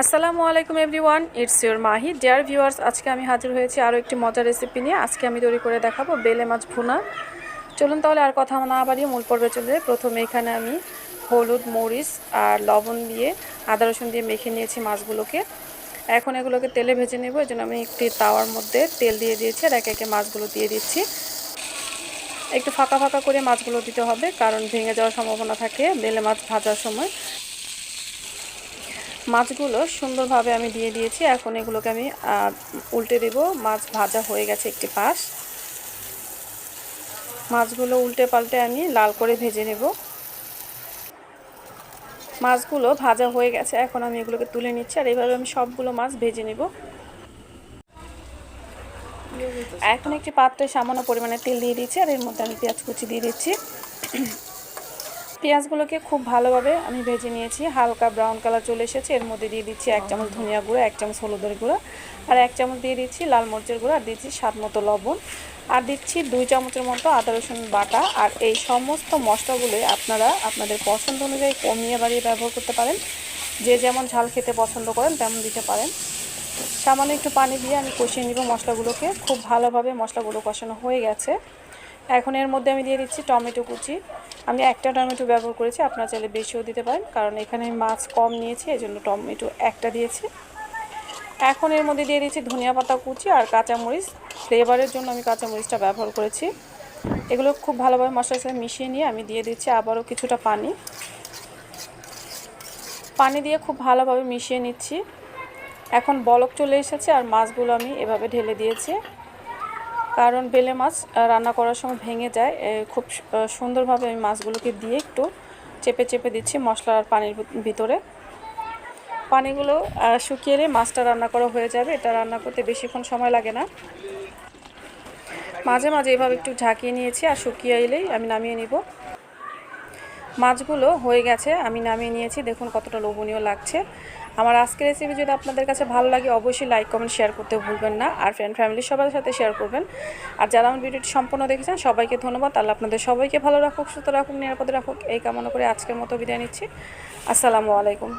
আসসালামু আলাইকুম everyone, it's your Mahi. Dear viewers, আজকে আমি হাজির হয়েছি আরও একটি মজার রেসিপি নিয়ে। আজকে আমি তৈরি করে দেখাবো বেলে মাছ ভুনা। চলুন তাহলে আর কথা না বাড়িয়ে মূল পর্বে চলে যাই। প্রথমে এখানে আমি হলুদ, মরিচ আর লবণ দিয়ে আদা রসুন দিয়ে মেখে নিয়েছি মাছগুলোকে। এখন এগুলোকে তেলে ভেজে নেব। এই জন্য আমি একটি তাওয়ার মধ্যে তেল দিয়ে দিয়েছি আর একে একে মাছগুলো দিয়ে দিচ্ছি। একটু ফাঁকা ফাঁকা করে মাছগুলো দিতে হবে, কারণ ভেঙে যাওয়ার সম্ভাবনা থাকে বেলে মাছ ভাজার সময়। মাছগুলো সুন্দরভাবে আমি দিয়ে দিয়েছি। এখন এগুলোকে আমি উল্টে দেব। মাছ ভাজা হয়ে গেছে একটি পাশ। মাছগুলো উল্টে পাল্টে আমি লাল করে ভেজে নেব। মাছগুলো ভাজা হয়ে গেছে, এখন আমি এগুলোকে তুলে নিচ্ছি আর এইভাবে আমি সবগুলো মাছ ভেজে নেব। এখন একটি পাত্রে সামান্য পরিমাণে তেল দিয়ে দিচ্ছি আর এর মধ্যে আমি পেঁয়াজ কুচি দিয়ে দিচ্ছি। পেঁয়াজগুলোকে খুব ভালোভাবে আমি ভেজে নিয়েছি, হালকা ব্রাউন কালার চলে এসেছে। এর মধ্যে দিয়ে দিচ্ছি 1 চামচ ধনিয়া গুঁড়ো, 1 চামচ হলুদের গুঁড়ো আর 1 চামচ দিয়ে দিচ্ছি লাল মরিচের গুঁড়ো আর দিচ্ছি স্বাদ মতো লবণ আর দিচ্ছি 2 চামচের মতো আদা রসুন বাটা। আর এই সমস্ত মশলাগুলোই আপনারা আপনাদের পছন্দ অনুযায়ী কমিয়ে বাড়িয়ে ব্যবহার করতে পারেন। যে যেমন ঝাল খেতে পছন্দ করেন তেমন দিতে পারেন। সামান্য একটু পানি দিয়ে আমি কষিয়ে নিব মশলাগুলোকে। খুব ভালোভাবে মশলাগুলো কষানো হয়ে গেছে। এখন এর মধ্যে আমি দিয়ে দিচ্ছি টমেটো কুচি। আমি একটা টমেটো ব্যবহার করেছি, আপনারা চাইলে বেশিও দিতে পারেন, কারণ এখানে মাছ কম নিয়েছি, এজন্য টমেটো একটা দিয়েছি। এখন এর মধ্যে দিয়ে দিচ্ছি ধনিয়া পাতা কুচি আর কাঁচামরিচ। ফ্লেভারের জন্য আমি কাঁচামরিচটা ব্যবহার করেছি। এগুলো খুব ভালোভাবে মশলার সাথে মিশিয়ে নিয়ে আমি দিয়ে দিচ্ছি আবারও কিছুটা পানি দিয়ে খুব ভালোভাবে মিশিয়ে নিচ্ছি। এখন বলক চলে এসেছে আর মাছগুলো আমি এভাবে ঢেলে দিয়েছি, কারণ বেলে মাছ রান্না করার সময় ভেঙে যায়। খুব সুন্দরভাবে আমি মাছগুলোকে দিয়ে একটু চেপে চেপে দিচ্ছি মশলার পানির ভিতরে। পানিগুলো শুকিয়ে এলে মাছটা রান্না করা হয়ে যাবে। এটা রান্না করতে বেশিক্ষণ সময় লাগে না। মাঝে মাঝে এভাবে একটু ঝাঁকিয়ে নিয়েছি আর শুকিয়ে এলেই আমি নামিয়ে নিব। মাছগুলো হয়ে গেছে, আমি নামিয়ে নিয়েছি। দেখুন কতটা লোভনীয় লাগছে। আমার আজকের রেসিপি যদি আপনাদের কাছে ভালো লাগে অবশ্যই লাইক কমেন্ট শেয়ার করতে ভুলবেন না, আর ফ্রেন্ড ফ্যামিলি সবার সাথে শেয়ার করবেন। আর যারা আমার ভিডিওটি সম্পূর্ণ দেখেছেন সবাইকে ধন্যবাদ। আল্লাহ আপনাদের সবাইকে ভালো রাখুক, সুস্থ রাখুক, নিরাপদে রাখুক এই কামনা করে আজকের মতো বিদায় নিচ্ছি। আসসালামু আলাইকুম।